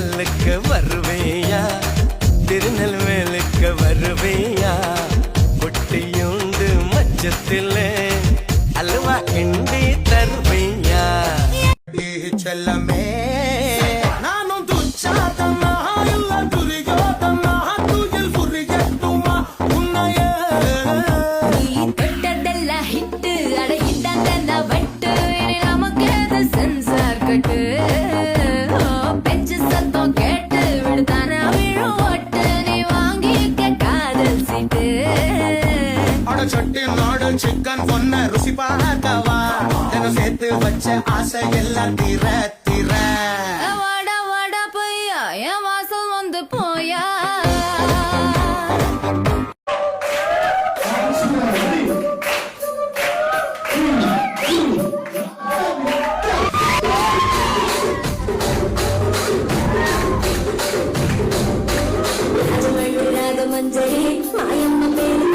திண்டுக்கல்லுக்கு வருவேயா, திருநெல்வேலுக்கு வருவேயா, பொட்டியுண்டு மச்சத்திலே அல்வா கிண்டி தருவேயா. செல்லமே நானும் துச்சாதம்மா இல்ல துரியோதம்மா துயில் புரியட்டுமா உன்னையே. நீ தொட்டதெல்லாம் ஹிட்டு அட இட்டாங்க வட்டு இனி நமக்கு அது சென்சார் கட்டு. பெஞ்சு சத்தம் கேட்டு விடுதான விழும் ஓட்டு நீ வாங்கிக்க காதல் சீட்டு. அட சட்டி நாடு சிக்கன் பொண்ண ருசி பார்க்கவா, தினம் சேர்த்து வச்ச ஆசை எல்லாம் தீர தீர. வாடா வாடா பையா என் வாசல் வந்து போயா. மஞ்சளே மாயம்மா பேரு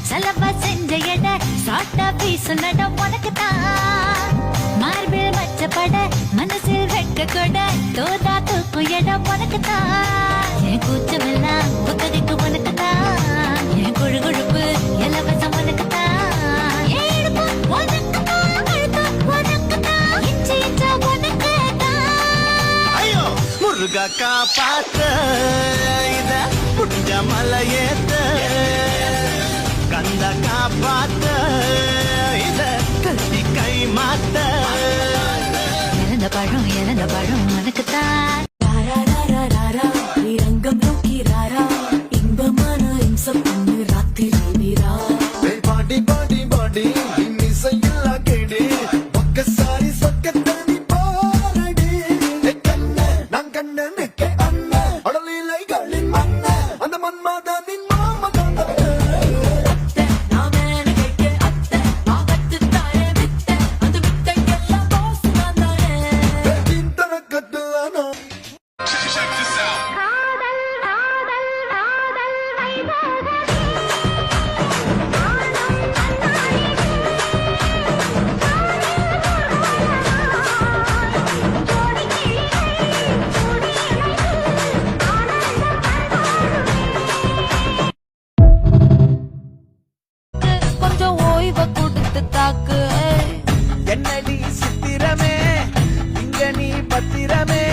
சலவா செஞ்ச எட சாட்டா வீசு நட உனக்குத்தான். மார்பில் மச்சப்பட மனசில் வெட்க கொட தோதா தூக்கும் இடம் உனக்குத்தான். என் கூச்சமெல்லாம் புத்தகைக்கு உனக்குத்தான். என் கொழு கொழுப்பு இலவசம் உனக்குத்தான். ஏழுப்பு உனக்குத்தான், கழுத்து உனக்குத்தான், இஞ்சி இஞ்சா உனக்குத்தான். ஐயோ முருகா காப்பாத்த இத புடிஞ்ச மலையேத்த, கந்த காப்பாத்த இத கல்வி கை மாத்த. இழந்த பழம் உனக்குத்தான். ரங்கம் நோக்கி ராரா இன்பமான இம்சம் பொண்ணு ராத்திரி வீரா. பாடி பாடி பாடி இசையில்லா கேடி பக்கசாரி சொக்கத்தனி பாரடி. கண்ண நான் கண்ண நெக்க அண்ண அடலிலைகளின் மண்ண அந்த மன்மதனின் மாம கண்ண. என்னடி சித்திரமே இங்க நீ பத்திரமே,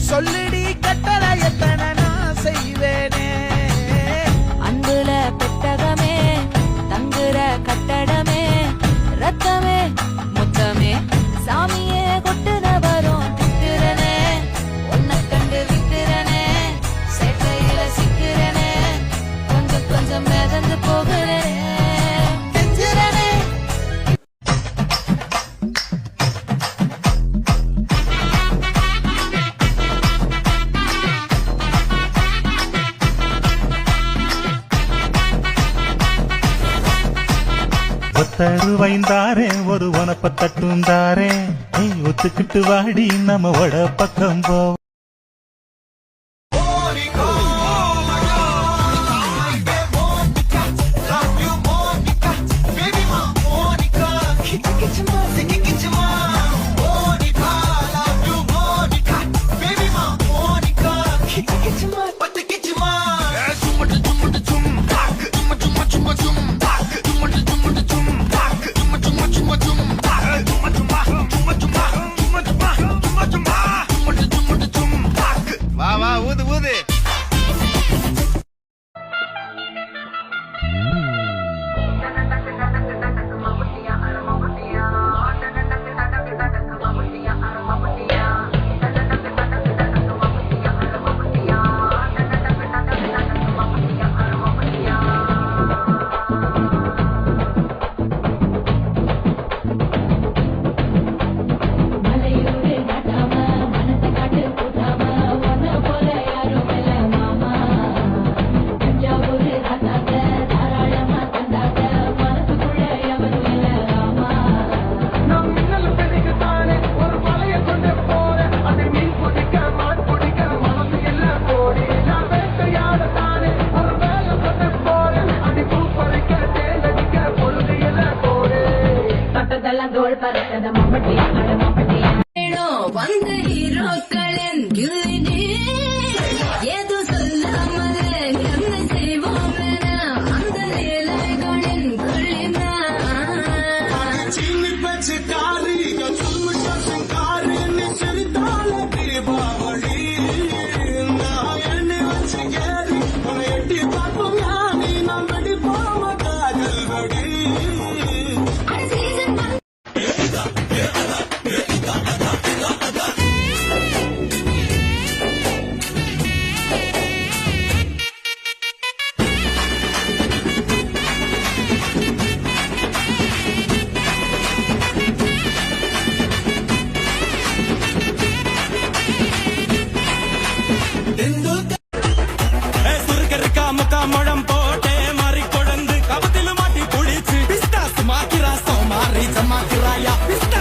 சொல்லுடி கட்டளை எத்தனை நான் செய்வேனே. அன்புல பெட்டகமே தங்குற கட்டடமே, ரத்தமே முத்தமே சாமியே கொட்டுன வரும் திட்டுறனே. உன்னை கண்டு விட்டுறனே, சேட்டையில சிக்கிறனே, கொஞ்சம் கொஞ்சம் மிதந்து போகிறனே. தருவைந்தாரே ஒரு உனப்ப தட்டுந்தாரே ஒத்துக்கிட்டு வாடி நம்ம வட பக்கம் போ வா வா ஊது ஊது மலையூரே நாட்டாம மனத்தை காட்டு கூட்டாம ஒன்ன போல யாரும் இல்ல மாமா தஞ்சாவூர் ராசாத்த தாராளமா தந்தாத்த மனசுக்குள்ள எவரும் இல்ல ராமா நம் மின்னல் பெருகுத்தானே ஒரு மலைய கொண்டு போற அதை மீன் பிடிக்க மான் பிடிக்க மனசு எல்லாம் போடி நான் வேட்டையாடத்தானே ஒரு வேலை கொண்டு போறேன் அதை பூ பறிக்க தேர்ந்தடிக்க பொழுது எல்லாம் போடு தொட்டதெல்லாம் தோல் பறக்கத மம்பட்டியா அட மம்பட்டியா வந்த ஹீரோக்களின் கிளினி ஏதோ சொல்லாமலே என்ன செய்வோம் என அந்த நிலைகளின் குளிமா चीनी पचकारी या चुमचा सिंगारी निचरिताल दीपावली नायने वचगेरी उन एटी पापु यानी ना बड़ी पाव काजल बड़ी சுருக்கருக்கா முக்கா முழம் போட்டே மாறி கொடந்து கபத்தில மாட்டி புடிச்சு பிஸ்டாஸ் மாக்கிரா சோமாரி ஜமாக்கிராயா பிஸ்டா